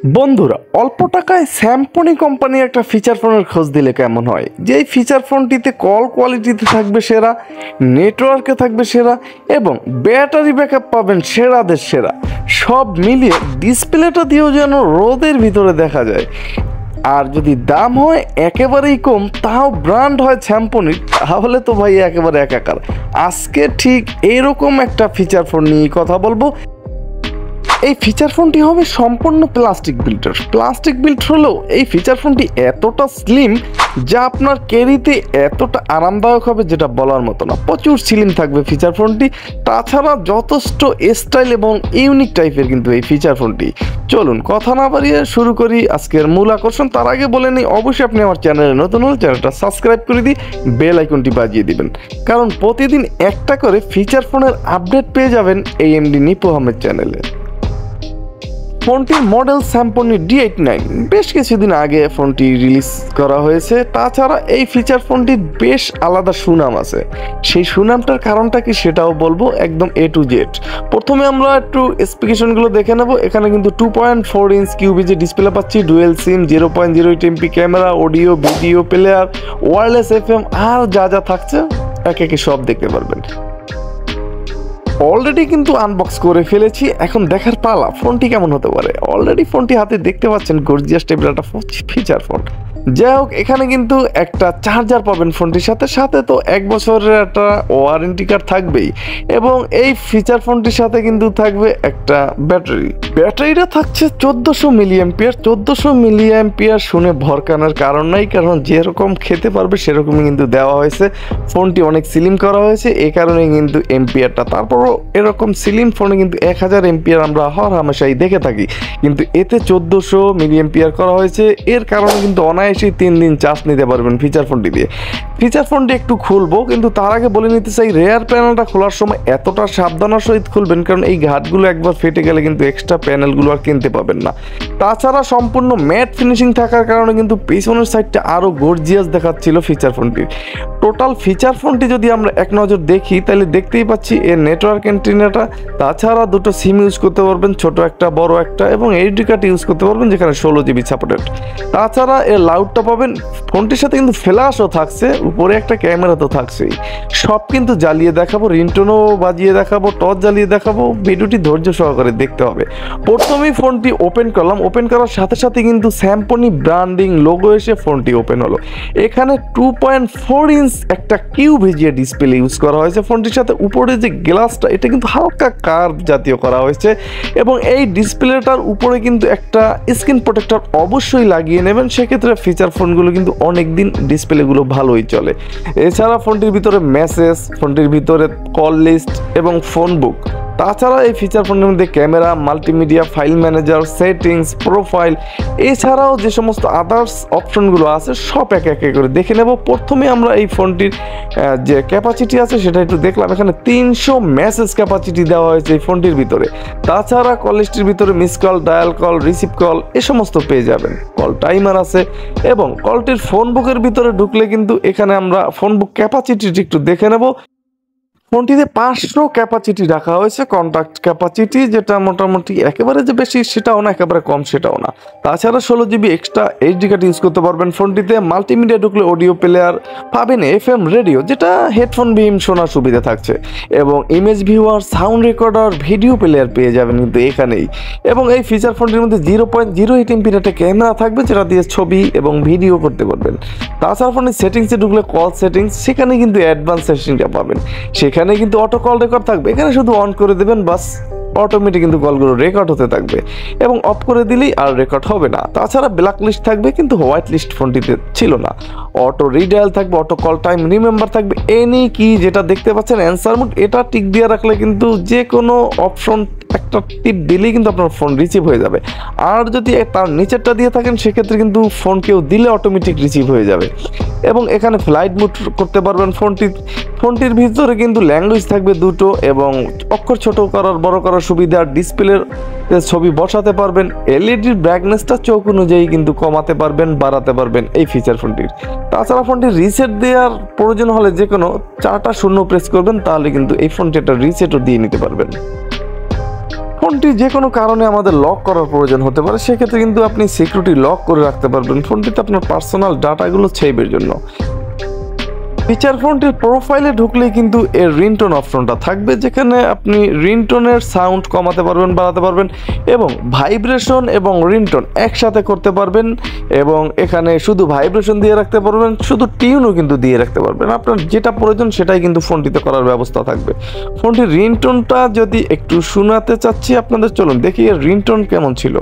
বন্ধুরা, অল্প টাকায় স্যামসং কোম্পানির একটা ফিচার ফোনের খোঁজ দিলে কেমন হয়? যেই ফিচার ফোনটিতে কল কোয়ালিটিতে থাকবে সেরা, নেটওয়ার্কে থাকবে সেরা এবং ব্যাটারি ব্যাকআপ পাবেন সেরাদের সেরা, সব মিলিয়ে ডিসপ্লেটা দিয়েও যেন রোদের ভিতরে দেখা যায়। আর যদি দাম হয় একেবারেই কম, তাও ব্র্যান্ড হয় স্যামসংয়ের, তাহলে তো ভাই একেবারে একাকার। আজকে ঠিক এরকম একটা ফিচার ফোন নিয়ে কথা বলবো। এই ফিচার ফোনটি হবে সম্পূর্ণ প্লাস্টিক বিল্ট হলেও এই ফিচার ফোনটি এতটা স্লিম যা আপনার ক্যারিতে এতটা আরামদায়ক হবে যেটা বলার মতো না। প্রচুর স্লিম থাকবে ফিচার ফোনটি, তাছাড়া যথেষ্ট স্টাইল এবং ইউনিক টাইপের কিন্তু এই ফিচার ফোনটি। চলুন কথা না বাড়িয়ে শুরু করি আজকের মূল আকর্ষণ। তার আগে বলে নিই, অবশ্যই আপনি আমার চ্যানেলে নতুন হলে চ্যানেলটা সাবস্ক্রাইব করে দিয়ে বেল আইকনটি বাজিয়ে দিবেন, কারণ প্রতিদিন একটা করে ফিচার ফোনের আপডেট পেয়ে যাবেন এই এমডি নিপু আহমেদ চ্যানেলে। ফোনটির মডেল স্যামসং D89, বেশ কিছুদিন আগে ফোনটি রিলিজ করা হয়েছে। তাছাড়া এই ফিচার ফোনটির বেশ আলাদা সুনাম আছে, সেই সুনামটার কারণটা কি সেটাও বলবো একদম A to Z। প্রথমে আমরা একটু স্পেসিফিকেশনগুলো দেখে নেব। এখানে কিন্তু 2.4 ইঞ্চ কিউবিজি ডিসপ্লে পাচ্ছি, ডুয়েল সিম, 0.08 MP camera, audio video player, wireless FM আর যা যা থাকছে একে একে সব দেখতে পারবেন। অলরেডি কিন্তু আনবক্স করে ফেলেছি, এখন দেখার পালা ফোনটি কেমন হতে পারে। অলরেডি ফোনটি হাতে দেখতে পাচ্ছেন, গর্জিয়াস টাইপের একটা ফিচার ফোন। যাই হোক, এখানে কিন্তু একটা চার্জার পাবেন ফোনটির সাথে, সাথে তো 1 বছরের একটা ওয়ারেন্টি কার্ড থাকবেই, এবং এই ফিচার ফোনটির সাথে কিন্তু থাকবে একটা ব্যাটারিটা থাকছে 1400 মিলিঅ্যাম্পিয়ার। 1400 মিলিঅ্যাম্পিয়ার শুনে ভরকানোর কারণ নাই, কারণ যেরকম খেতে পারবে সেরকমই কিন্তু দেওয়া হয়েছে। ফোনটি অনেক সিলিম করা হয়েছে, এই কারণে কিন্তু এম্পিয়ারটা, তারপরও এরকম সিলিম ফোনে কিন্তু 1000 এম্পিয়ার আমরা হর হামেশাই দেখে থাকি, কিন্তু এতে 1400 মিলিঅ্যাম্পিয়ার করা হয়েছে। এর কারণে কিন্তু অনায়াসেই 3 দিন চার্জ নিতে পারবেন ফিচার ফোনটি দিয়ে। ফিচার ফোনটি একটু খুলবো, কিন্তু তার আগে বলে নিতে চাই, রেয়ার প্যানেলটা খোলার সময় এতটা সাবধানের সহিত খুলবেন, কারণ এই ঘাটগুলো একবার ফেটে গেলে কিন্তু এক্সট্রা প্যানেলগুলো আর কিনতে পাবেন না। তাছাড়া সম্পূর্ণ ম্যাট ফিনিশিং থাকার কারণে কিন্তু পিছনের সাইডটা আরও গর্জিয়াস দেখাচ্ছিল ফিচার ফোনটির। টোটাল ফিচার ফোনটি যদি আমরা এক নজর দেখি তাহলে দেখতেই পাচ্ছি এর নেটওয়ার্ক অ্যান্টেনাটা, তাছাড়া দুটো সিম ইউজ করতে পারবেন, ছোট একটা বড় একটা, এবং এইচডি কার্ড ইউজ করতে পারবেন যেখানে 16 GB সাপোর্টেড। তাছাড়া এর লাউডটা পাবেন। ফোনটির সাথে কিন্তু ফ্ল্যাশও থাকছে, উপরে একটা ক্যামেরা তো থাকছেই। সব কিন্তু জ্বালিয়ে দেখাবো, রিংটোনও বাজিয়ে দেখাবো, টর্চ জ্বালিয়ে দেখাবো, ভিডিওটি ধৈর্য সহকারে দেখতে হবে। প্রথমেই ফোনটি ওপেন করলাম, ওপেন করার সাথে সাথে কিন্তু স্যামসং ব্র্যান্ডিং লোগো এসে ফোনটি ওপেন হলো। এখানে 2.4 ইঞ্চ একটা কিউভিজিএ ডিসপ্লে ইউজ করা হয়েছে ফোনটির সাথে। উপরে যে গ্লাসটা, এটা কিন্তু হালকা কার্ভ জাতীয় করা হয়েছে, এবং এই ডিসপ্লেটার উপরে কিন্তু একটা স্ক্রিন প্রোটেক্টর অবশ্যই লাগিয়ে নেবেন, সেক্ষেত্রে ফিচার ফোনগুলো কিন্তু অনেক দিন ডিসপ্লেগুলো ভালোই চলে। এছাড়া ফোনটির ভিতরে মেসেজ, ফোনটির ভিতরে কল লিস্ট এবং ফোন বুক। তাছাড়া এই ফিচার ফোনের মধ্যে camera, multimedia, file manager, settings, profile, এছাড়াও যে সমস্ত আদার্স অপশনগুলো আছে সব একে একে করে দেখে নেব। প্রথমে আমরা এই ফোনটির যে ক্যাপাসিটি আছে সেটা একটু দেখলাম। এখানে 300 মেসেজ ক্যাপাসিটি দেওয়া হয়েছে এই ফোনটির ভিতরে। তাছাড়া কল লিস্টের ভিতরে miss call, dial call, receive call এ সমস্ত পেয়ে যাবেন। কল টাইমার আছে, এবং কলটির ফোন বুকের ভিতরে ঢুকলে কিন্তু এখানে আমরা ফোন বুক ক্যাপাসিটিটি একটু দেখে নেব। ফোনটিতে 500 ক্যাপাসিটি রাখা হয়েছে, কন্ট্যাক্ট ক্যাপাসিটি, যেটা মোটামুটি একেবারে যে বেশি সেটাও না, একেবারে কম সেটাও না। তাছাড়া 16 GB extra HD card use করতে পারবেন ফোনটিতে। মাল্টিমিডিয়া ঢুকলে অডিও প্লেয়ার পাবেন, FM রেডিও যেটা হেডফোন বিহীন শোনার সুবিধা থাকছে, এবং image viewer, sound recorder, video player পেয়ে যাবেন কিন্তু এখানেই। এবং এই ফিচার ফোনটির মধ্যে 0.08 MP একটা ক্যামেরা থাকবে, যেটা দিয়ে ছবি এবং ভিডিও করতে পারবেন। তাছাড়া ফোনের সেটিংসে ঢুকলে কল সেটিংস, সেখানে কিন্তু অ্যাডভান্স সেটিংটা পাবেন। এখানে কিন্তু অটো কল রেকর্ড থাকবে, এখানে শুধু অন করে দেবেন বাস, অটোমেটিক কিন্তু কলগুলো রেকর্ড হতে থাকবে, এবং অফ করে দিলেই আর রেকর্ড হবে না। তাছাড়া ব্ল্যাক লিস্ট থাকবে, কিন্তু হোয়াইট লিস্ট ফোনটিতে ছিল না। অটো রিডায়াল থাকবে, অটো কল টাইম রিমেম্বার থাকবে, এনি কি যেটা দেখতে পাচ্ছেন অ্যান্সার মোড, এটা টিক দিয়ে রাখলে কিন্তু যে কোনো অপশন একটা টিপ দিলেই কিন্তু আপনার ফোন রিসিভ হয়ে যাবে। আর যদি তার নিচেরটা দিয়ে থাকেন সেক্ষেত্রে কিন্তু ফোন কেউ দিলে অটোমেটিক রিসিভ হয়ে যাবে। এবং এখানে ফ্লাইট মোড করতে পারবেন। ফোনটির ভিতরে কিন্তু ল্যাঙ্গুয়েজ থাকবে দুটো, এবং অক্ষর ছোট করার বড় করার সুবিধা, ডিসপ্লের ছবি বসাতে পারবেন, এলইডির ব্রাইটনেসটা চোখ অনুযায়ী কিন্তু কমাতে পারবেন, বাড়াতে পারবেন এই ফিচার ফোনটির। তাছাড়া ফোনটির রিসেট দেওয়ার প্রয়োজন হলে যে কোনো 4টা শূন্য প্রেস করবেন, তাহলে কিন্তু এই ফোনটি একটা রিসেটও দিয়ে নিতে পারবেন। ফোনটি যে কোনো কারণে আমাদের লক করার প্রয়োজন হতে পারে, সেক্ষেত্রে কিন্তু আপনি সিকিউরিটি লক করে রাখতে পারবেন ফোনটিতে আপনার পার্সোনাল ডাটাগুলো সেভের জন্য। ফিচার ফোনটির প্রোফাইলে ঢুকলেই কিন্তু এর রিংটোন অপশনটা থাকবে, যেখানে আপনি রিংটোনের সাউন্ড কমাতে পারবেন, বাড়াতে পারবেন এবং ভাইব্রেশন এবং রিংটোন একসাথে করতে পারবেন। এবং এখানে শুধু ভাইব্রেশন দিয়ে রাখতে পারবেন, শুধু টিউনও কিন্তু দিয়ে রাখতে পারবেন। আপনার যেটা প্রয়োজন সেটাই কিন্তু ফোনটিতে করার ব্যবস্থা থাকবে। ফোনটির রিংটোনটা যদি একটু শোনাতে চাচ্ছি আপনাদের, চলুন দেখি এর রিংটোন কেমন ছিল।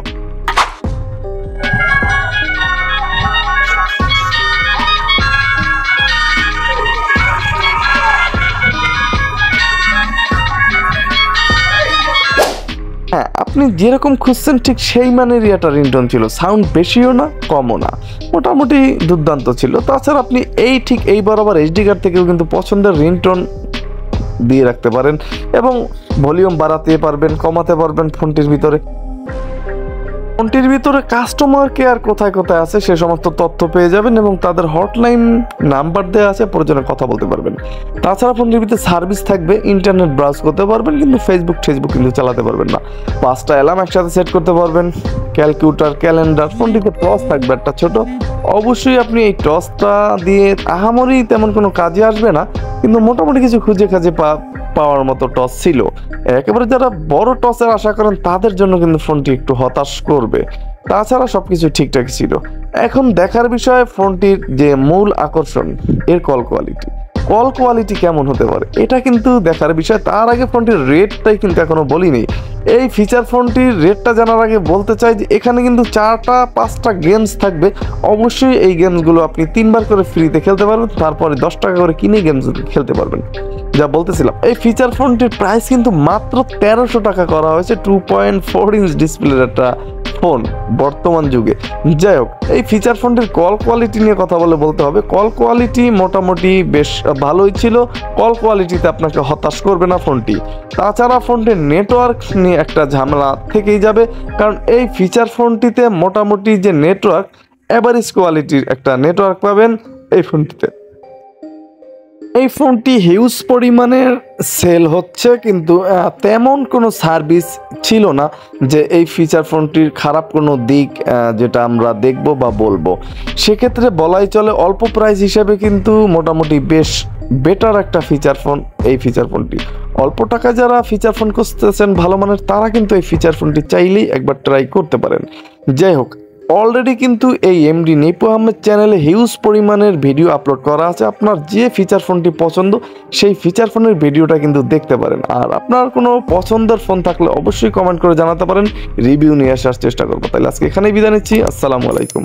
হ্যাঁ, আপনি যেরকম খুঁজছেন ঠিক সেই মানেরই একটা রিংটোন ছিল, সাউন্ড বেশিও না কমও না, মোটামুটি দুর্দান্ত ছিল। তাছাড়া আপনি ঠিক এই বরাবর এইচডি কার্ড থেকেও কিন্তু পছন্দের রিংটোন দিয়ে রাখতে পারেন এবং ভলিউম বাড়াতে পারবেন, কমাতে পারবেন ফোনটির ভিতরে। ফোনটির ভিতরে কাস্টমার কেয়ার কোথায় কোথায় আছে সে সমস্ত তথ্য পেয়ে যাবেন এবং তাদের হটলাইন নাম্বার দেওয়া আছে, প্রয়োজনে কথা বলতে পারবেন। তাছাড়া ফোনটির ভিতরে সার্ভিস থাকবে, ইন্টারনেট ব্রাউজ করতে পারবেন, কিন্তু ফেসবুক কিন্তু চালাতে পারবেন না। 5টা অ্যালার্ম একসাথে সেট করতে পারবেন, ক্যালকুলেটর, ক্যালেন্ডার। ফোনটিতে টর্চ থাকবে একটা ছোট, অবশ্যই আপনি এই টর্চটা দিয়ে আহামরি তেমন কোনো কাজে আসবে না, কিন্তু মোটামুটি কিছু খুঁজে পাওয়ার মতো টর্চ ছিল। একেবারে যারা বড় টর্চের আশা করেন তাদের জন্য কিন্তু ফোনটি একটু হতাশ করবে। তাছাড়া সবকিছু ঠিকঠাক ছিল। এখন দেখার বিষয় ফোনটির যে মূল আকর্ষণ, এর কল কোয়ালিটি কেমন হতে পারে, এটা কিন্তু দেখার বিষয়। তার আগে ফোনটির রেটটাই কিন্তু এখনো বলিনি। এই ফিচার ফোনটির রেটটা জানার আগে বলতে চাই যে এখানে কিন্তু 4-5টা গেমস থাকবে। অবশ্যই এই গেমসগুলো আপনি 3বার করে ফ্রিতে খেলতে পারবেন, তারপরে 10 টাকা করে কিনে গেমস খেলতে পারবেন। যা বলতেছিলাম, এই ফিচার ফোনটির প্রাইস কিন্তু মাত্র 1300 টাকা করা হয়েছে। 2.4 ইঞ্চ ডিসপ্লের একটা ফোন বর্তমান যুগে। যাই হোক, এই ফিচার ফোনটির কল কোয়ালিটি নিয়ে কথা বলতে হবে। কল কোয়ালিটি মোটামুটি বেশ ভালোই ছিল, কল কোয়ালিটিতে আপনাকে হতাশ করবে না ফোনটি। তাছাড়া ফোনটির নেটওয়ার্ক নিয়ে একটা ঝামেলা থেকেই যাবে, কারণ এই ফিচার ফোনটিতে মোটামুটি যে নেটওয়ার্ক, অ্যাভারেজ কোয়ালিটির একটা নেটওয়ার্ক পাবেন এই ফোনটিতে। এই ফোনটি হিউজ পরিমাণের সেল হচ্ছে, কিন্তু তেমন কোনো সার্ভিস ছিল না যে এই ফিচার ফোনটির খারাপ কোনো দিক যেটা আমরা দেখব বা বলবো। সেক্ষেত্রে বলাই চলে অল্প প্রাইস হিসেবে কিন্তু মোটামুটি বেশ বেটার একটা ফিচার ফোন এই ফিচার ফোনটি। অল্প টাকা যারা ফিচার ফোন খুঁজতেছেন ভালো মানের, তারা কিন্তু এই ফিচার ফোনটি চাইলেই একবার ট্রাই করতে পারেন। যাই হোক, অলরেডি কিন্তু এই এমডি নিপু আহমেদ চ্যানেলে হিউজ পরিমাণের ভিডিও আপলোড করা আছে। আপনার যে ফিচার ফোনটি পছন্দ সেই ফিচার ফোনের ভিডিওটা কিন্তু দেখতে পারেন। আর আপনার কোনো পছন্দের ফোন থাকলে অবশ্যই কমেন্ট করে জানাতে পারেন, রিভিউ নিয়ে আসার চেষ্টা করবো। তাহলে আজকে এখানেই বিদায় নিচ্ছি। আসসালামু আলাইকুম।